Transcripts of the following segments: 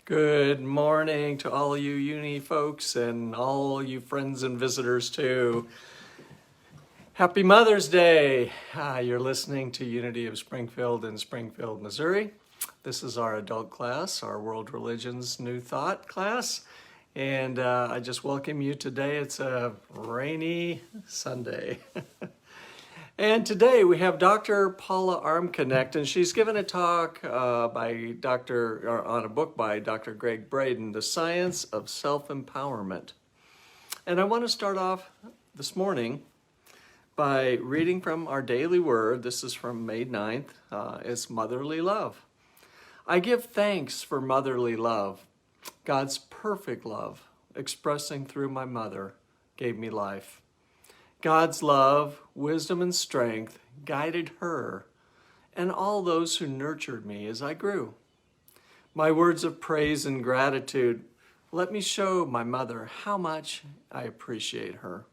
Good morning to all you uni folks and all you friends and visitors too. Happy Mother's Day. You're listening to Unity of Springfield in Springfield, Missouri. This is our adult class, our World Religions New Thought class. And I just welcome you today. It's a rainy Sunday. And today we have Dr. Paula Armknetch, and she's given a talk on a book by Dr. Greg Braden, The Science of Self-Empowerment. And I want to start off this morning by reading from our daily word. This is from May 9th. It's motherly love. I give thanks for motherly love. God's perfect love, expressing through my mother, gave me life. God's love, wisdom, and strength guided her and all those who nurtured me as I grew. My words of praise and gratitude let me show my mother how much I appreciate her.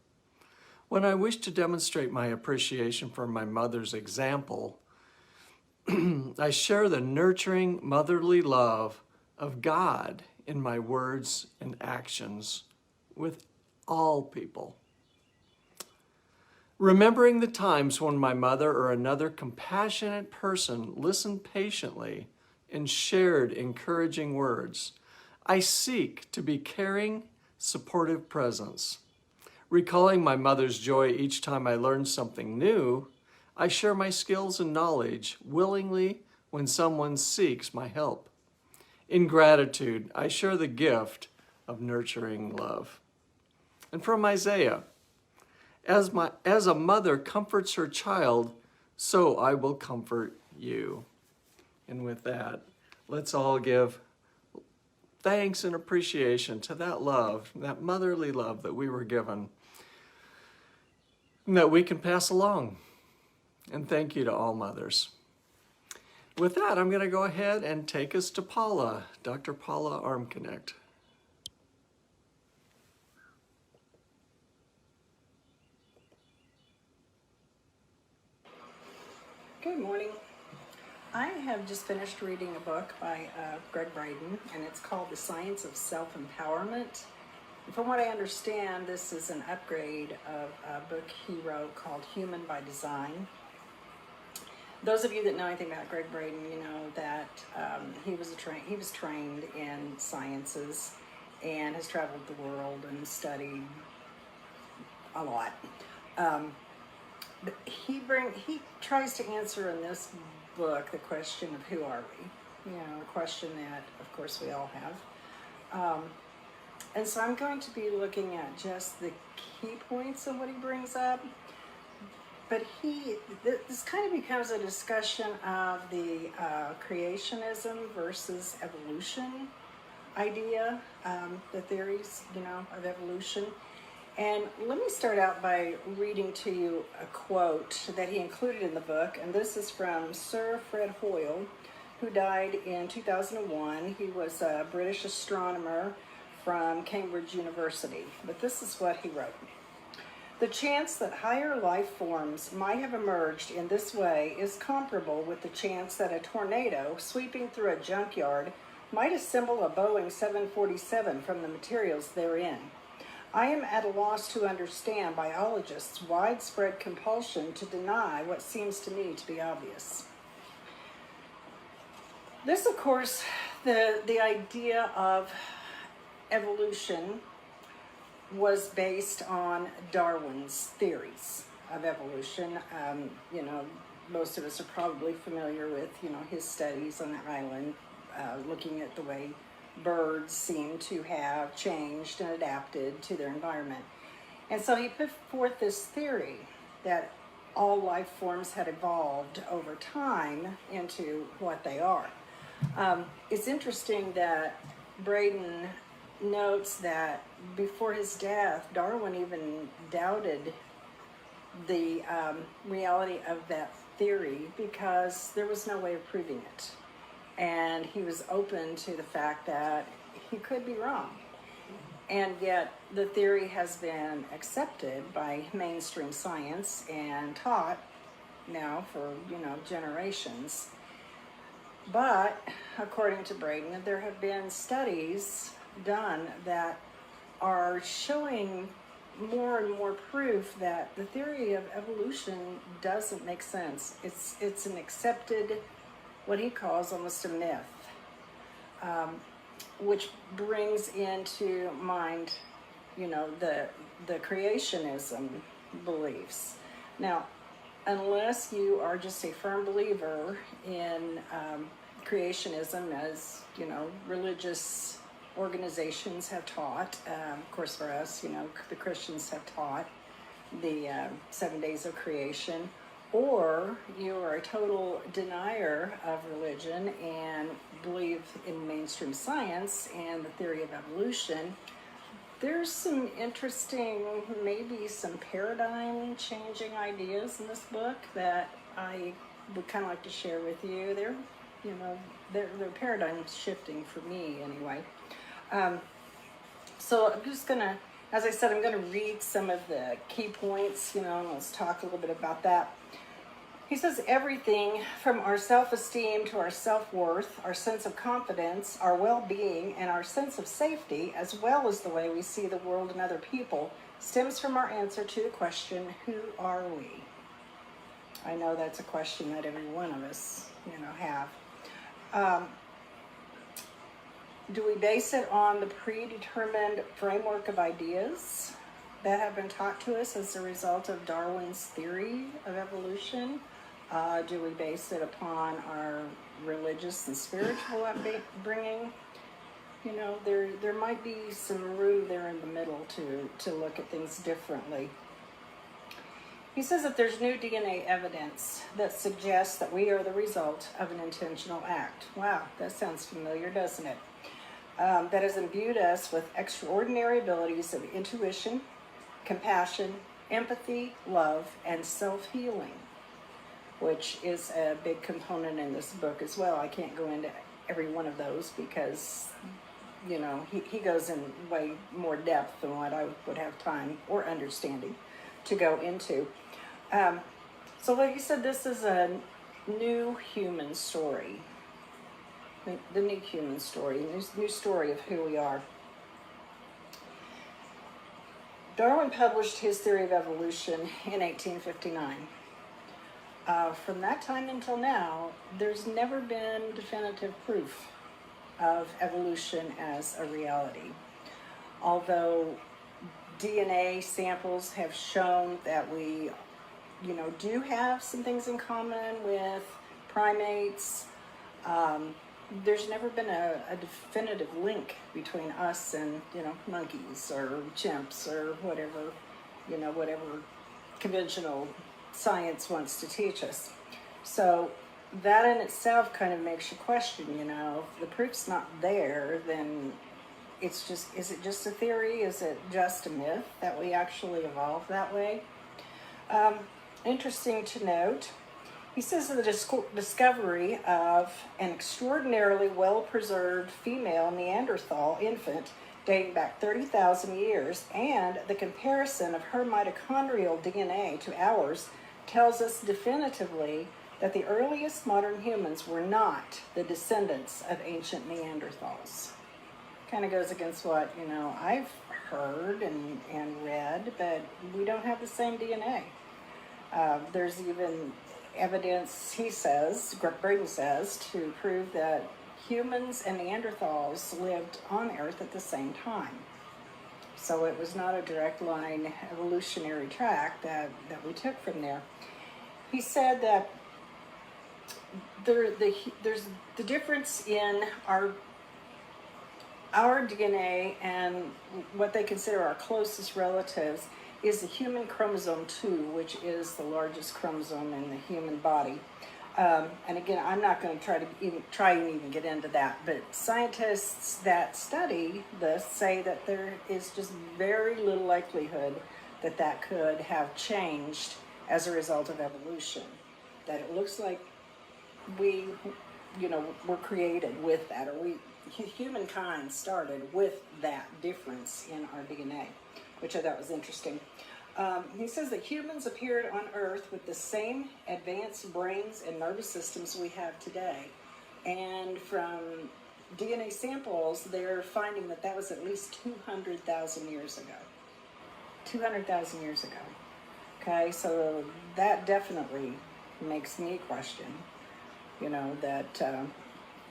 When I wish to demonstrate my appreciation for my mother's example, I share the nurturing motherly love of God in my words and actions with all people. Remembering the times when my mother or another compassionate person listened patiently and shared encouraging words, I seek to be caring, supportive presence. Recalling my mother's joy each time I learned something new, I share my skills and knowledge willingly when someone seeks my help. In gratitude, I share the gift of nurturing love. And from Isaiah, as a mother comforts her child, so I will comfort you. And with that, let's all give thanks and appreciation to that love, that motherly love that we were given, and that we can pass along. And thank you to all mothers. With that, I'm going to go ahead and take us to Paula, Dr. Paula Armknetch. Good morning. I have just finished reading a book by Greg Braden, and it's called The Science of Self-Empowerment. And from what I understand, this is an upgrade of a book he wrote called Human by Design. Those of you that know anything about Greg Braden, you know that he was trained in sciences and has traveled the world and studied a lot. But he tries to answer in this book the question of who are we? You know, a question that, of course, we all have. And so I'm going to be looking at just the key points of what he brings up. But this kind of becomes a discussion of the creationism versus evolution idea, the theories, of evolution. And let me start out by reading to you a quote that he included in the book, and this is from Sir Fred Hoyle, who died in 2001. He was a British astronomer from Cambridge University, but this is what he wrote. The chance that higher life forms might have emerged in this way is comparable with the chance that a tornado sweeping through a junkyard might assemble a Boeing 747 from the materials therein. I am at a loss to understand biologists' widespread compulsion to deny what seems to me to be obvious. This, of course, the idea of evolution was based on Darwin's theories of evolution. Most of us are probably familiar with, his studies on the island, looking at the way birds seem to have changed and adapted to their environment. And so he put forth this theory that all life forms had evolved over time into what they are. It's interesting that Braden notes that before his death, Darwin even doubted the reality of that theory because there was no way of proving it. And he was open to the fact that he could be wrong. And yet the theory has been accepted by mainstream science and taught now for, generations. But according to Braden, there have been studies done that are showing more and more proof that the theory of evolution doesn't make sense. It's an accepted, what he calls almost a myth, which brings into mind, the creationism beliefs. Now, unless you are just a firm believer in creationism, as religious organizations have taught, of course for us, the Christians have taught the 7 days of creation, or you are a total denier of religion and believe in mainstream science and the theory of evolution, there's some interesting, maybe some paradigm changing ideas in this book that I would kind of like to share with you. They're paradigm shifting for me anyway. So I'm just gonna, as I said, I'm gonna read some of the key points, and let's talk a little bit about that. He says everything from our self-esteem to our self-worth, our sense of confidence, our well-being, and our sense of safety, as well as the way we see the world and other people, stems from our answer to the question, who are we? I know that's a question that every one of us, have. Do we base it on the predetermined framework of ideas that have been taught to us as a result of Darwin's theory of evolution? Do we base it upon our religious and spiritual upbringing? There might be some room there in the middle to look at things differently. He says that there's new DNA evidence that suggests that we are the result of an intentional act. Wow, that sounds familiar, doesn't it? That has imbued us with extraordinary abilities of intuition, compassion, empathy, love, and self-healing, which is a big component in this book as well. I can't go into every one of those because, he goes in way more depth than what I would have time or understanding to go into. So like you said, this is a new human story. The new human story, new story of who we are. Darwin published his theory of evolution in 1859. From that time until now, there's never been definitive proof of evolution as a reality. Although DNA samples have shown that we, do have some things in common with primates, there's never been a definitive link between us and, monkeys or chimps or whatever, whatever conventional science wants to teach us. So that in itself kind of makes you question, if the proof's not there, then it's just, is it just a theory? Is it just a myth that we actually evolved that way? Interesting to note, he says that the discovery of an extraordinarily well-preserved female Neanderthal infant dating back 30,000 years and the comparison of her mitochondrial DNA to ours tells us definitively that the earliest modern humans were not the descendants of ancient Neanderthals. Kind of goes against what, I've heard and read, but we don't have the same DNA. There's even evidence, he says, Braden says, to prove that humans and Neanderthals lived on Earth at the same time. So it was not a direct line evolutionary track that we took from there. He said that there's the difference in our DNA and what they consider our closest relatives is the human chromosome 2, which is the largest chromosome in the human body. And again, I'm not going to try and even get into that, but scientists that study this say that there is just very little likelihood that could have changed as a result of evolution. That it looks like we, were created with that, or humankind started with that difference in our DNA, which I thought was interesting. He says that humans appeared on Earth with the same advanced brains and nervous systems we have today, And from DNA samples, they're finding that that was at least 200,000 years ago. 200,000 years ago. Okay, so that definitely makes me question, that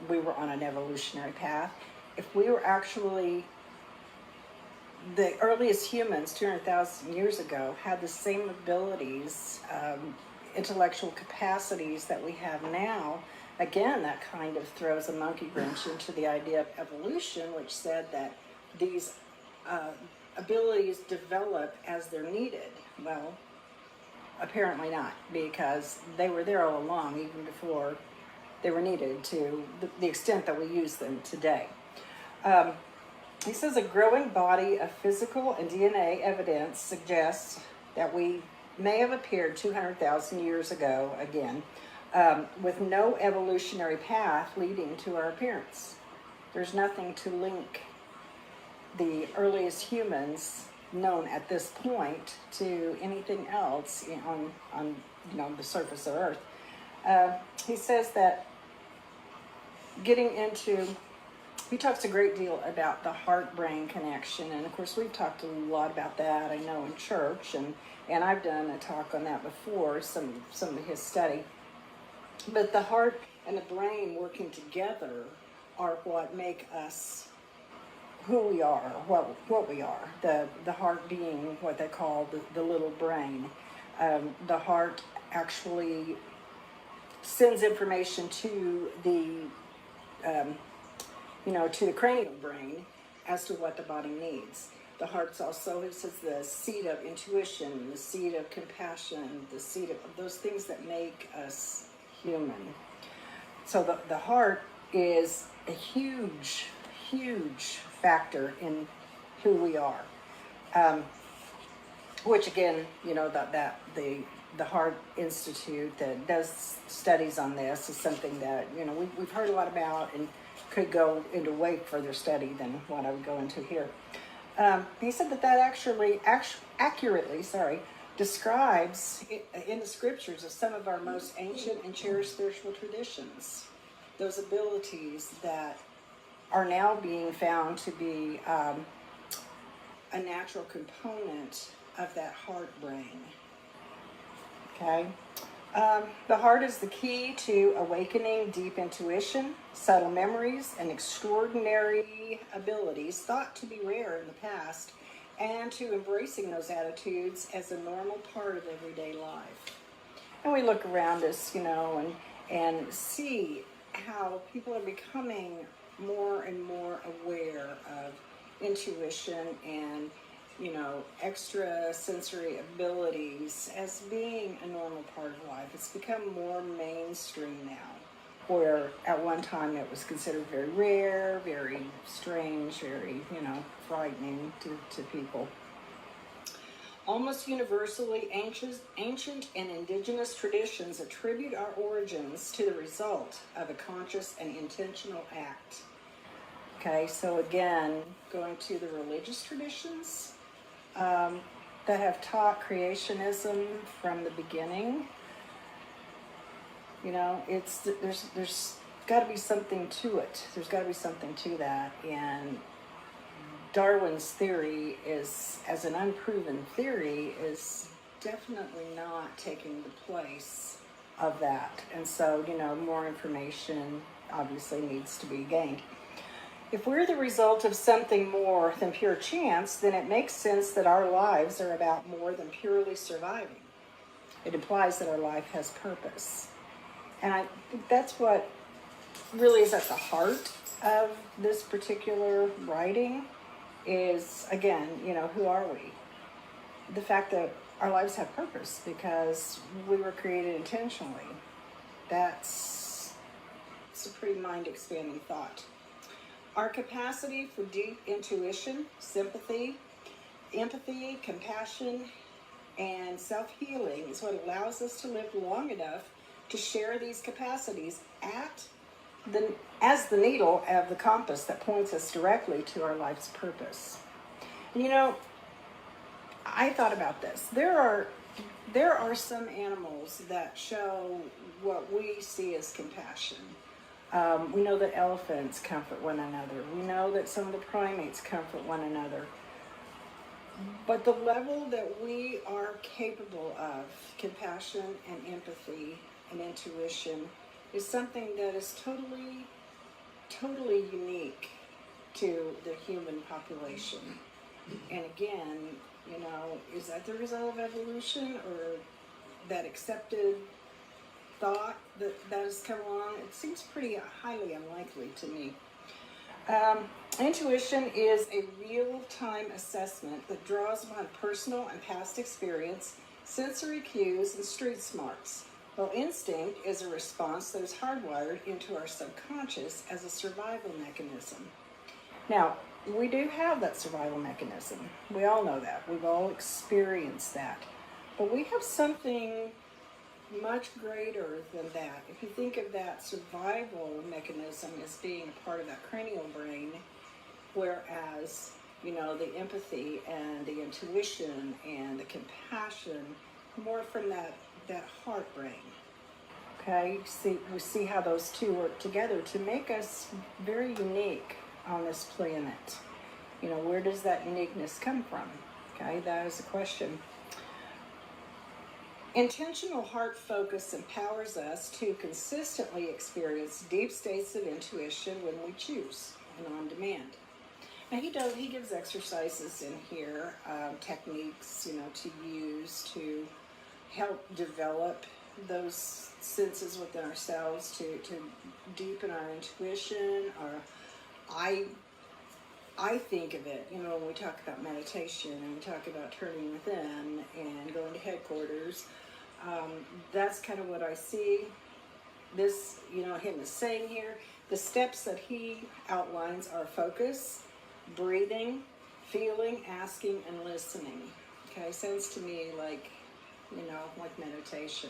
we were on an evolutionary path. If we were actually, the earliest humans 200,000 years ago had the same abilities, intellectual capacities that we have now, again, that kind of throws a monkey wrench into the idea of evolution, which said that these abilities develop as they're needed. Well, apparently not, because they were there all along, even before they were needed to the extent that we use them today. He says a growing body of physical and DNA evidence suggests that we may have appeared 200,000 years ago again, with no evolutionary path leading to our appearance. There's nothing to link the earliest humans known at this point to anything else on the surface of Earth. He says that he talks a great deal about the heart-brain connection, and of course we've talked a lot about that, I know, in church, and I've done a talk on that before, some of his study. But the heart and the brain working together are what make us who we are, what we are. The heart being what they call the little brain. The heart actually sends information to the to the cranial brain as to what the body needs. The heart's also, it says, the seat of intuition, the seat of compassion, the seat of those things that make us human. So the heart is a huge factor in who we are. Which again, the Heart Institute that does studies on this is something that we've heard a lot about and could go into way further study than what I would go into here. He said that actually accurately describes in the scriptures of some of our most ancient and cherished spiritual traditions, those abilities that are now being found to be a natural component of that heart brain. Okay. The heart is the key to awakening deep intuition, subtle memories, and extraordinary abilities thought to be rare in the past, and to embracing those attitudes as a normal part of everyday life. And we look around us, and see how people are becoming more and more aware of intuition and extra sensory abilities as being a normal part of life. It's become more mainstream now, where at one time it was considered very rare, very strange, very, frightening to people. Almost universally, ancient and indigenous traditions attribute our origins to the result of a conscious and intentional act. Okay, so again, going to the religious traditions, that have taught creationism from the beginning. There's got to be something to it. There's got to be something to that. And Darwin's theory is, as an unproven theory, is definitely not taking the place of that. And so, more information obviously needs to be gained. If we're the result of something more than pure chance, then it makes sense that our lives are about more than purely surviving. It implies that our life has purpose. And I think that's what really is at the heart of this particular writing is, again, who are we? The fact that our lives have purpose because we were created intentionally. It's a pretty mind-expanding thought. Our capacity for deep intuition, sympathy, empathy, compassion, and self-healing is what allows us to live long enough to share these capacities as the needle of the compass that points us directly to our life's purpose. I thought about this. There are some animals that show what we see as compassion. We know that elephants comfort one another. We know that some of the primates comfort one another. But the level that we are capable of, compassion and empathy and intuition, is something that is totally, totally unique to the human population. And again, is that the result of evolution, or that accepted thought that has come along? It seems pretty highly unlikely to me. Intuition is a real-time assessment that draws upon personal and past experience, sensory cues, and street smarts, while instinct is a response that is hardwired into our subconscious as a survival mechanism. Now, we do have that survival mechanism. We all know that. We've all experienced that. But we have something much greater than that. If you think of that survival mechanism as being a part of that cranial brain, whereas, the empathy and the intuition and the compassion, more from that heart brain. Okay, we see how those two work together to make us very unique on this planet. Where does that uniqueness come from? Okay, that is a question. Intentional heart focus empowers us to consistently experience deep states of intuition when we choose and on demand. Now he gives exercises in here, techniques, to use to help develop those senses within ourselves, to deepen our intuition. I think of it, when we talk about meditation and we talk about turning within and going to headquarters, that's kind of what I see. This, him is saying here, the steps that he outlines are focus, breathing, feeling, asking, and listening. Okay, sounds to me like, like meditation.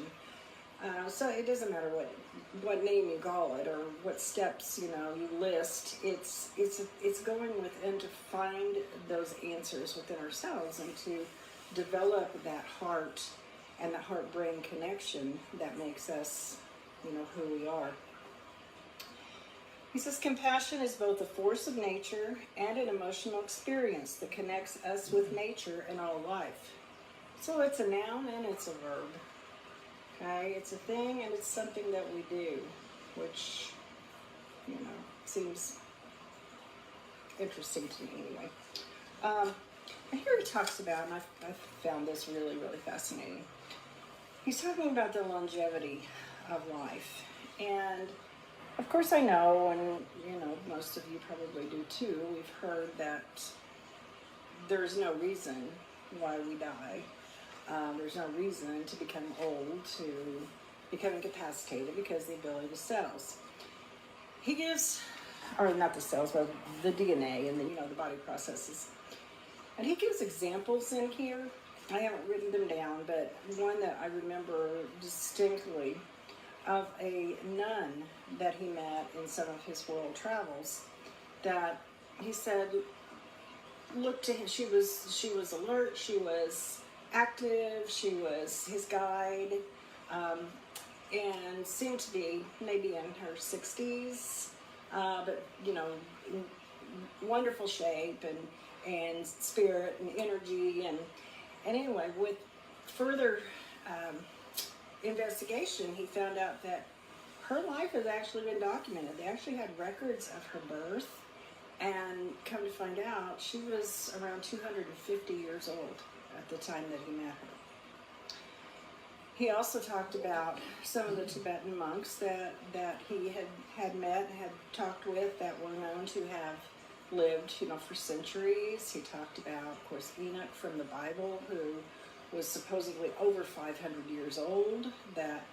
So it doesn't matter what name you call it or what steps you list. It's going within to find those answers within ourselves and to develop that heart and the heart-brain connection that makes us, who we are. He says compassion is both a force of nature and an emotional experience that connects us with nature and all life. So it's a noun and it's a verb. Okay, it's a thing and it's something that we do, which, seems interesting to me anyway. And here he talks about, and I found this really, really fascinating. He's talking about the longevity of life. And of course I know, and most of you probably do too, we've heard that there's no reason why we die. There's no reason to become old, to become incapacitated, because the ability to cells. He gives, or not the cells, but the DNA and the body processes. And he gives examples in here. I haven't written them down, but one that I remember distinctly of a nun that he met in some of his world travels, that he said, look to him, she was alert, she was active, she was his guide, and seemed to be maybe in her 60s, but in wonderful shape and spirit and energy, and anyway, with further investigation, he found out that her life has actually been documented. They actually had records of her birth, and come to find out, she was around 250 years old at the time that he met her. He also talked about some of the Tibetan monks that he had met and had talked with that were known to have lived, for centuries. He talked about, of course, Enoch from the Bible, who was supposedly over 500 years old, that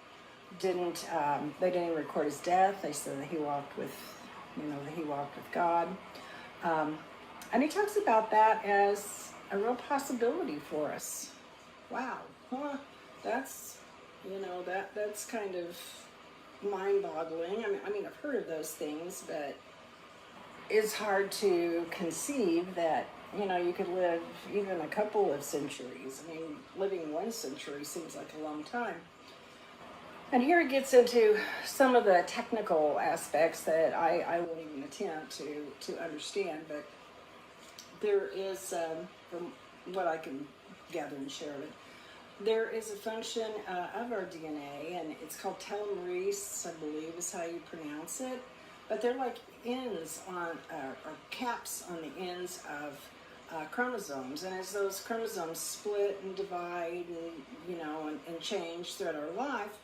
they didn't record his death. They said that he walked with, that he walked with God. And he talks about that as a real possibility for us. Wow, that's, that's kind of mind-boggling. I mean, I've heard of those things, but it's hard to conceive that, you could live even a couple of centuries. I mean, living 1 century seems like a long time. And here it gets into some of the technical aspects that I won't even attempt to understand, but there is, from what I can gather and share of it, there is a function of our DNA, and it's called telomerase, I believe is how you pronounce it. But they're like ends on, or caps on the ends of chromosomes. And as those chromosomes split and divide and change throughout our life,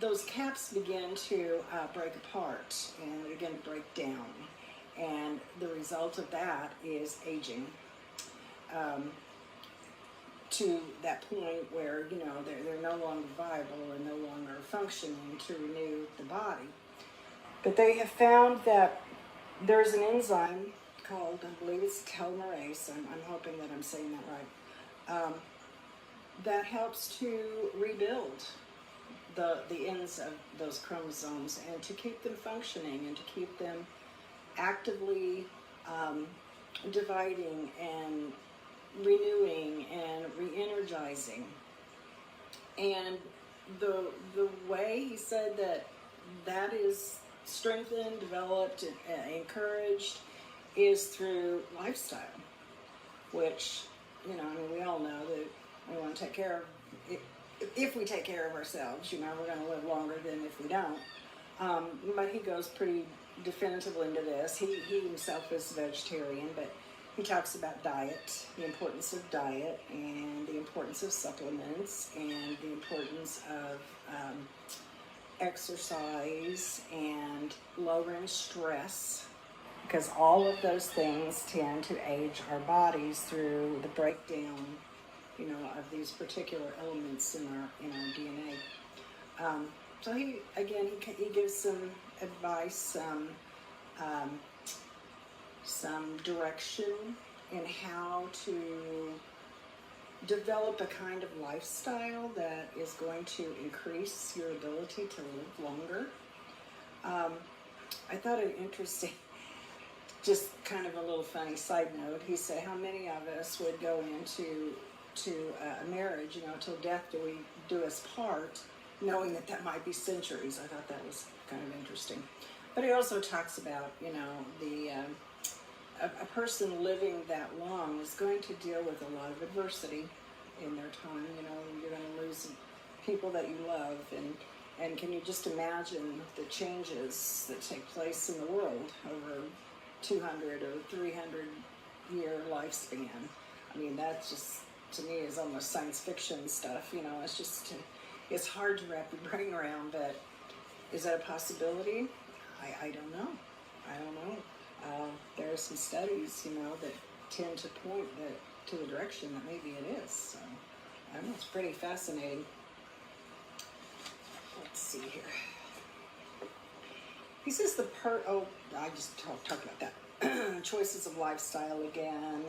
those caps begin to break apart and begin to break down. And the result of that is aging. To that point where they're no longer viable and no longer functioning to renew the body. But they have found that there's an enzyme called, I believe it's telomerase, I'm hoping that I'm saying that right, that helps to rebuild the ends of those chromosomes and to keep them functioning and to keep them actively dividing and renewing and re-energizing. And the way he said that is strengthened, developed, and encouraged is through lifestyle, which, we all know that we want to take care of it. If we take care of ourselves, we're going to live longer than if we don't. But he goes pretty definitively into this. He himself is a vegetarian, but he talks about diet, the importance of diet, and the importance of supplements, and the importance of exercise and lowering stress, because all of those things tend to age our bodies through the breakdown, of these particular elements in our DNA. So he gives some advice, some direction in how to develop a kind of lifestyle that is going to increase your ability to live longer. I thought it interesting, just kind of a little funny side note. He said, how many of us would go into a marriage, till death do we do us part, knowing that might be centuries. I thought that was kind of interesting. But he also talks about, a person living that long is going to deal with a lot of adversity in their time. You're going to lose people that you love, and can you just imagine the changes that take place in the world over 200 or 300 year lifespan? I mean, that just, to me, is almost science fiction stuff. It's hard to wrap your brain around, but is that a possibility? I don't know. There are some studies, that tend to point to the direction that maybe it is. So, I don't know, it's pretty fascinating. Let's see here. He says I just talked about that. Choices of lifestyle again.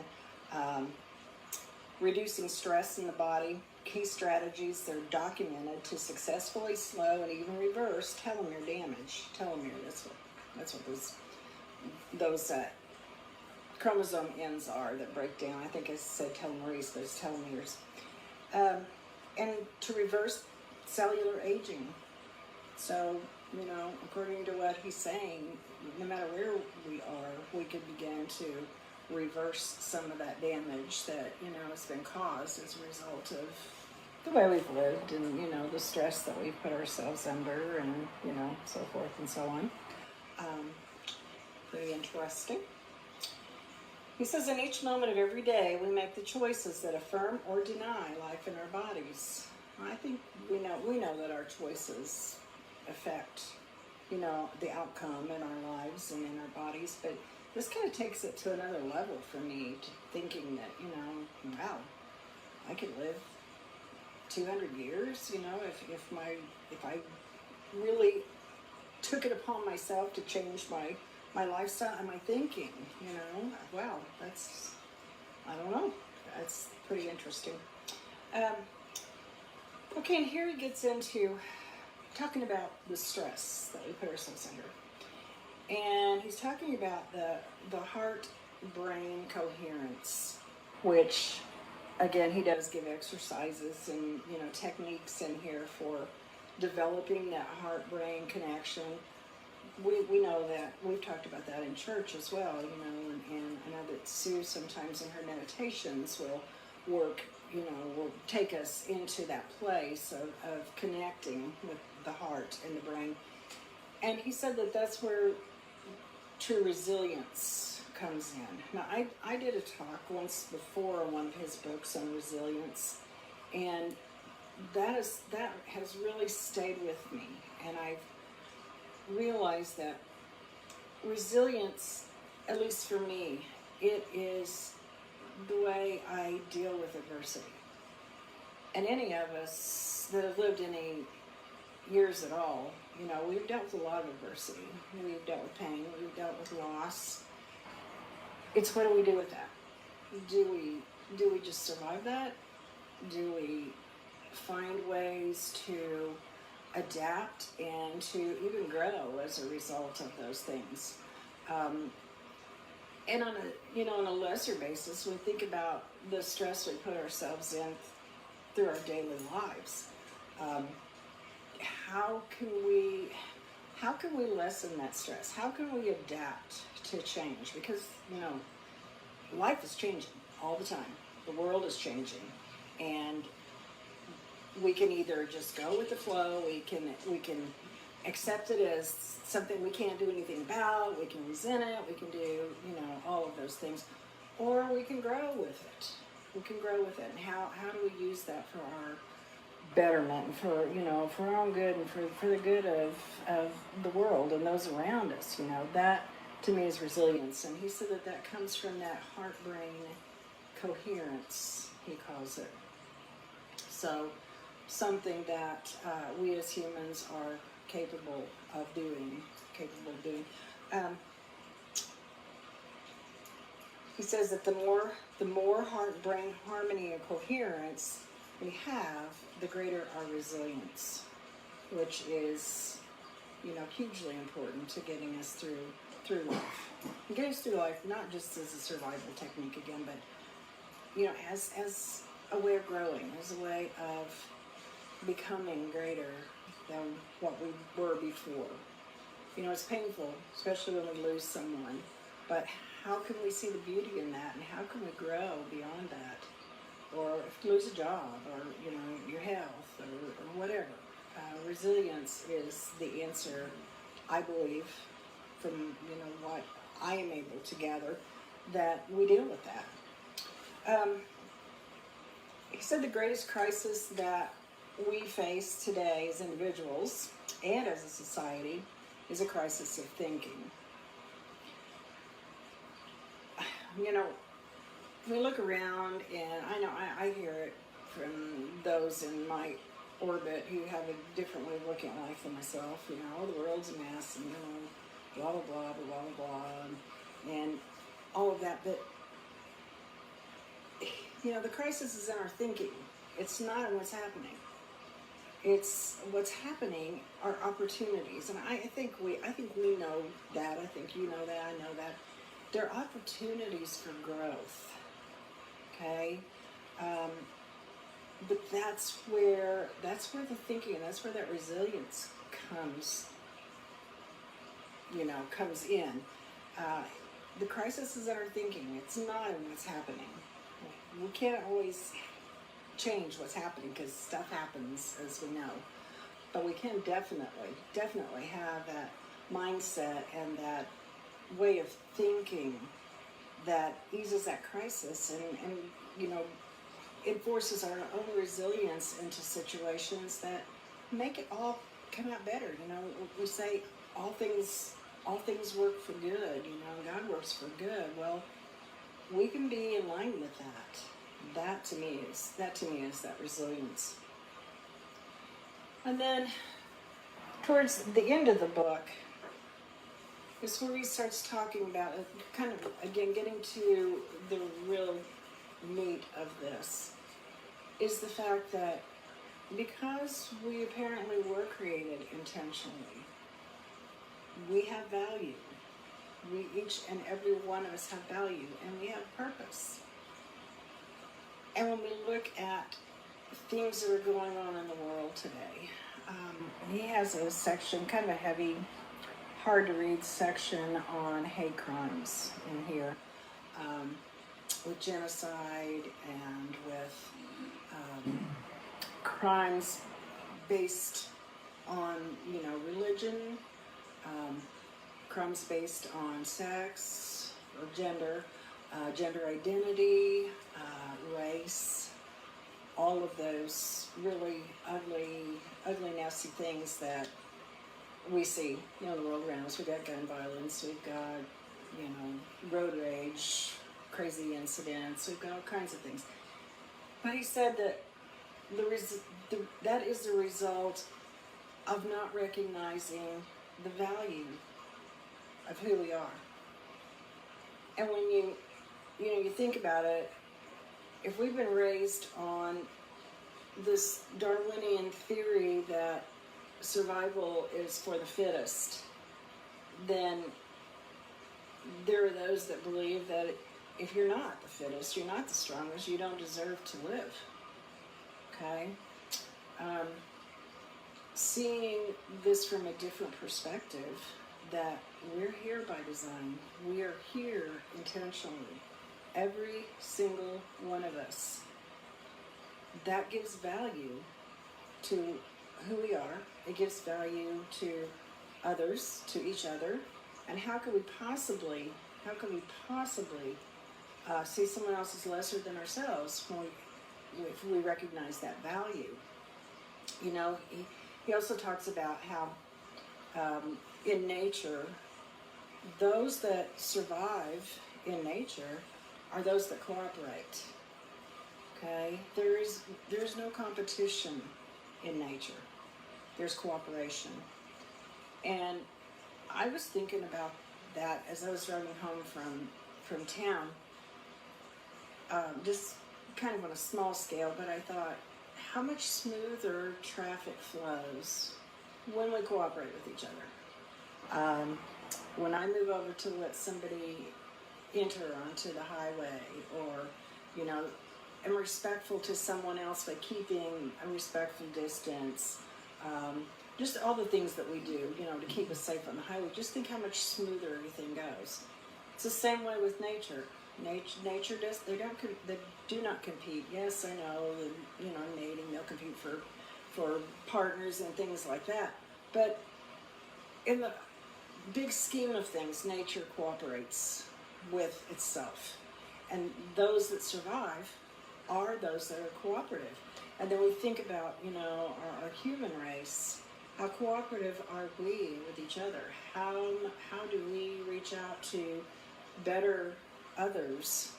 Reducing stress in the body. Key strategies that are documented to successfully slow and even reverse telomere damage. Telomere, that's what those chromosome ends are that break down. I think I said telomerase, but it's telomeres. And to reverse cellular aging. So, according to what he's saying, no matter where we are, we could begin to reverse some of that damage that, has been caused as a result of the way we've lived and, the stress that we've put ourselves under and, so forth and so on. Pretty interesting. He says, in each moment of every day, we make the choices that affirm or deny life in our bodies. I think we know that our choices affect, the outcome in our lives and in our bodies, but this kind of takes it to another level for me, to thinking that, wow, I could live 200 years, if I really took it upon myself to change my lifestyle and my thinking, wow, I don't know, that's pretty interesting. Okay, and here he gets into talking about the stress that we put ourselves under. And he's talking about the heart-brain coherence, which, again, he does give exercises and, techniques in here for developing that heart-brain connection. We know that, we've talked about that in church as well, you know, and I know that Sue sometimes in her meditations will will take us into that place of connecting with the heart and the brain. And he said that that's where true resilience comes in. Now, I did a talk once before on one of his books on resilience, and that has really stayed with me. And I've realized that resilience, at least for me, it is the way I deal with adversity. And any of us that have lived any years at all, you know, we've dealt with a lot of adversity. We've dealt with pain. We've dealt with loss. It's what do we do with that? Do we just survive that? Do we find ways to adapt and to even grow as a result of those things? And on a lesser basis, we think about the stress we put ourselves in through our daily lives. How can we lessen that stress? How can we adapt to change? Because, you know, life is changing all the time. The world is changing, and we can either just go with the flow. We can accept it as something we can't do anything about. We can resent it. We can do, you know, all of those things, or we can grow with it. We can grow with it. And how do we use that for our betterment and for, you know, for our own good and for the good of the world and those around us? You know, that to me is resilience. And he said that comes from that heart-brain coherence, he calls it. So something that we as humans are capable of doing. He says that the more heart-brain harmony and coherence we have, the greater our resilience, which is, you know, hugely important to getting us through life. And getting us through life not just as a survival technique again, but, you know, as a way of growing, as a way of becoming greater than what we were before. You know, it's painful, especially when we lose someone, but how can we see the beauty in that, and how can we grow beyond that? Or if you lose a job, or, you know, your health, or whatever. Resilience is the answer, I believe, from, you know, what I am able to gather, that we deal with that. He said the greatest crisis that we face today as individuals and as a society is a crisis of thinking. You know, we look around, and I know I hear it from those in my orbit who have a different way of looking at life than myself. You know, the world's a mess, and, you know, blah, blah, blah, blah, blah, blah, and all of that. But, you know, the crisis is in our thinking. It's not in what's happening. It's what's happening are opportunities. And I think we know that. I think you know that. I know that. There are opportunities for growth. Okay? But that's where the thinking, and that's where that resilience comes in. The crisis is in our thinking. It's not in what's happening. We can't always change what's happening because stuff happens, as we know. But we can definitely have that mindset and that way of thinking that eases that crisis and you know, enforces our own resilience into situations that make it all come out better. You know, we say all things work for good. You know, God works for good. Well, we can be in line with that. That to me is that resilience. And then towards the end of the book is where he starts talking about it, kind of again getting to the real meat of this, is the fact that because we apparently were created intentionally, we have value. We each and every one of us have value, and we have purpose. And when we look at things that are going on in the world today, he has a section, kind of a heavy, hard to read section on hate crimes in here, with genocide and with crimes based on, religion, crimes based on sex or gender, gender identity, race, all of those really ugly, nasty things that we see, in the world around us. We've got gun violence, we've got, road rage, crazy incidents, we've got all kinds of things. But he said that that is the result of not recognizing the value of who we are. And when you think about it, if we've been raised on this Darwinian theory that survival is for the fittest, then there are those that believe that if you're not the fittest, you're not the strongest, you don't deserve to live. Okay? Seeing this from a different perspective, that we're here by design, we are here intentionally, every single one of us, that gives value to who we are. It gives value to others, to each other. And how can we possibly see someone else as lesser than ourselves if we recognize that value? He also talks about how in nature, those that survive in nature are those that cooperate. Okay? There's no competition in nature. There's cooperation. And I was thinking about that as I was driving home from town, just kind of on a small scale, but I thought, how much smoother traffic flows when we cooperate with each other. When I move over to let somebody enter onto the highway, or, am respectful to someone else by keeping a respectful distance, just all the things that we do, to keep us safe on the highway. Just think how much smoother everything goes. It's the same way with nature. Nature does. They do not compete. Yes, I know. Mating, they'll compete for partners and things like that. But in the big scheme of things, nature cooperates with itself, and those that survive are those that are cooperative. And then we think about, our human race. How cooperative are we with each other? How do we reach out to better others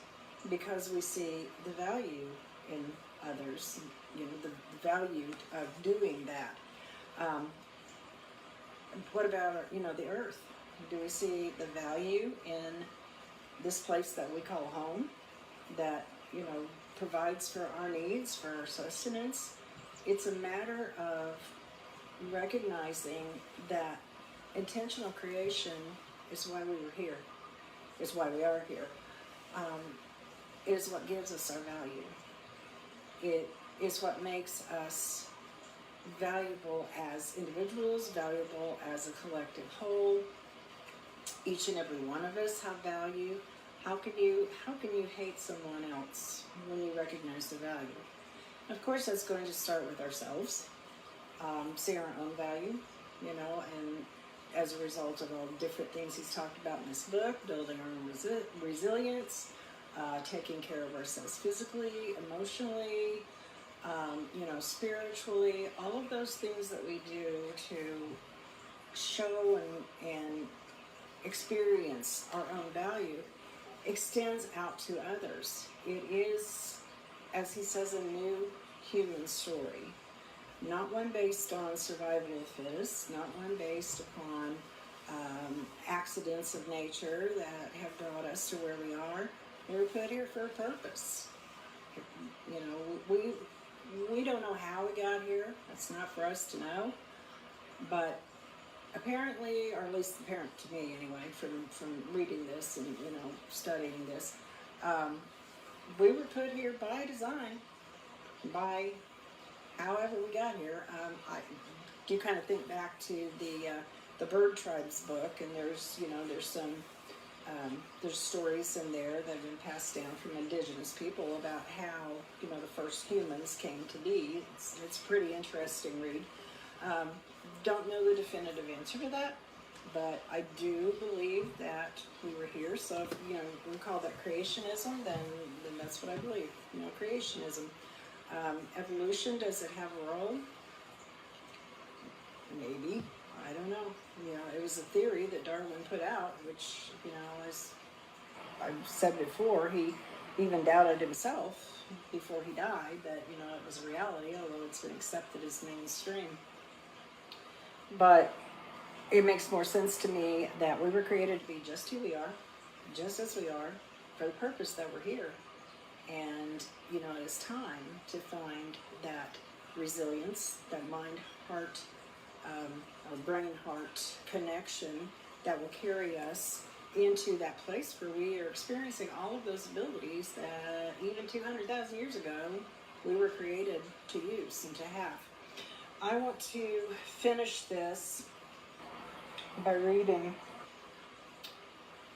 because we see the value in others, the value of doing that? What about, the earth? Do we see the value in this place that we call home, that, provides for our needs, for our sustenance? It's a matter of recognizing that intentional creation is why we were here, is why we are here. It is what gives us our value. It is what makes us valuable as individuals, valuable as a collective whole. Each and every one of us have value. How can you hate someone else when you recognize the value? And of course, that's going to start with ourselves. See our own value, and as a result of all the different things he's talked about in this book, building our own resilience, taking care of ourselves physically, emotionally, spiritually, all of those things that we do to show and experience our own value extends out to others. It is, as he says, a new human story. Not one based on survival of the fittest, not one based upon accidents of nature that have brought us to where we are. We were put here for a purpose. We don't know how we got here. That's not for us to know. But apparently, or at least apparent to me anyway, from reading this and studying this, we were put here by design, by however we got here. you kind of think back to the Bird Tribes book, and there's some there's stories in there that have been passed down from indigenous people about how the first humans came to be. It's a pretty interesting read. Don't know the definitive answer to that, but I do believe that we were here. So if we call that creationism, then that's what I believe. Creationism. Evolution, does it have a role? Maybe. I don't know. It was a theory that Darwin put out, which, as I've said before, he even doubted himself before he died that, it was a reality, although it's been accepted as mainstream. But it makes more sense to me that we were created to be just who we are, just as we are, for the purpose that we're here. And, it is time to find that resilience, that mind-heart, or brain-heart connection that will carry us into that place where we are experiencing all of those abilities that even 200,000 years ago we were created to use and to have. I want to finish this by reading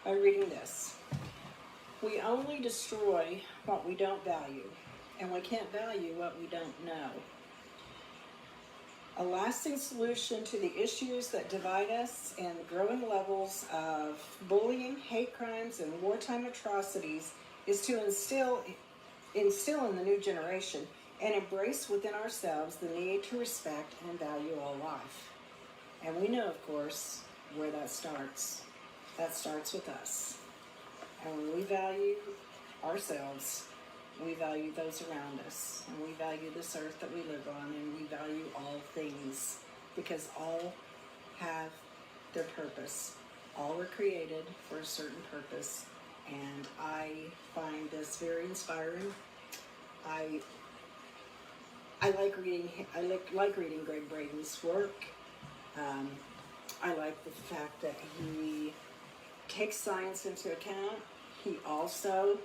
this. We only destroy what we don't value, and we can't value what we don't know. A lasting solution to the issues that divide us and the growing levels of bullying, hate crimes, and wartime atrocities is to instill in the new generation and embrace within ourselves the need to respect and value all life. And we know, of course, where that starts. That starts with us. And when we value ourselves, we value those around us, and we value this earth that we live on, and we value all things, because all have their purpose. All were created for a certain purpose, and I find this very inspiring. I like reading. I like reading Greg Braden's work. I like the fact that he takes science into account. He also,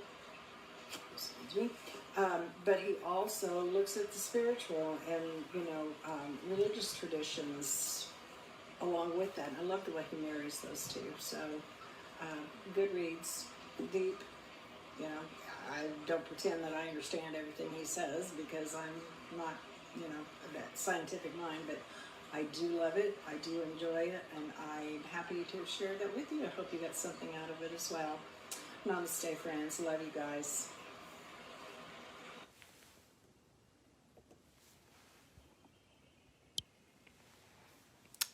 but he also looks at the spiritual and religious traditions along with that. And I love the way he marries those two. So good reads, deep. I don't pretend that I understand everything he says, because I'm not that scientific mind, but I do love it, I do enjoy it, and I'm happy to have shared that with you. I hope you got something out of it as well. Namaste, friends. Love you guys.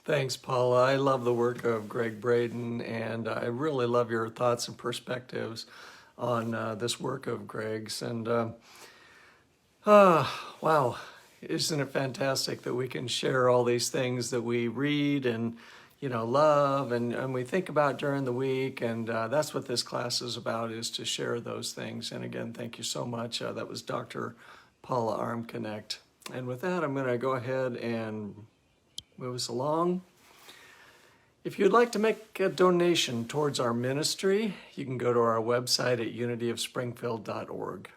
Thanks, Paula. I love the work of Greg Braden, and I really love your thoughts and perspectives on this work of Greg's. And wow, isn't it fantastic that we can share all these things that we read and love and we think about during the week, and that's what this class is about, is to share those things. And again, thank you so much. That was Dr. Paula Armknetch. And with that, I'm going to go ahead and move us along. If you'd like to make a donation towards our ministry, you can go to our website at unityofspringfield.org.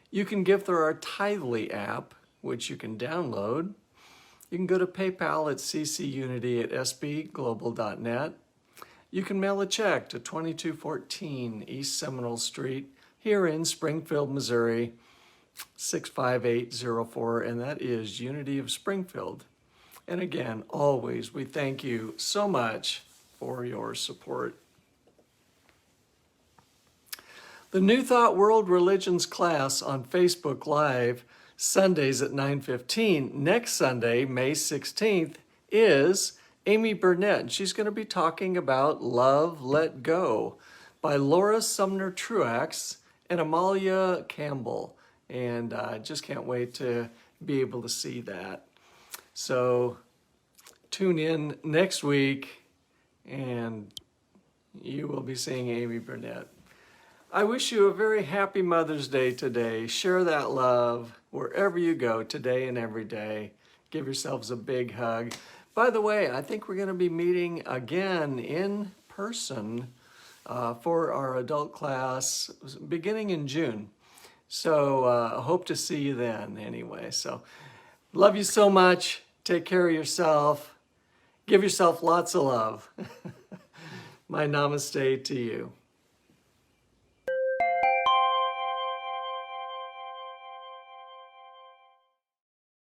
You can give through our Tithely app, which you can download. You can go to PayPal at ccunity@sbglobal.net. You can mail a check to 2214 East Seminole Street here in Springfield, Missouri, 65804, and that is Unity of Springfield. And again, always, we thank you so much for your support. The New Thought World Religions class on Facebook Live, Sundays at 9:15. Next Sunday, May 16th, is Amy Burnett. She's going to be talking about Love, Let Go by Laura Sumner Truax and Amalia Campbell. And I just can't wait to be able to see that. So tune in next week and you will be seeing Amy Burnett. I wish you a very happy Mother's Day today. Share that love wherever you go today and every day. Give yourselves a big hug. By the way, I think we're going to be meeting again in person for our adult class beginning in June. So I hope to see you then anyway. So love you so much. Take care of yourself. Give yourself lots of love. My namaste to you.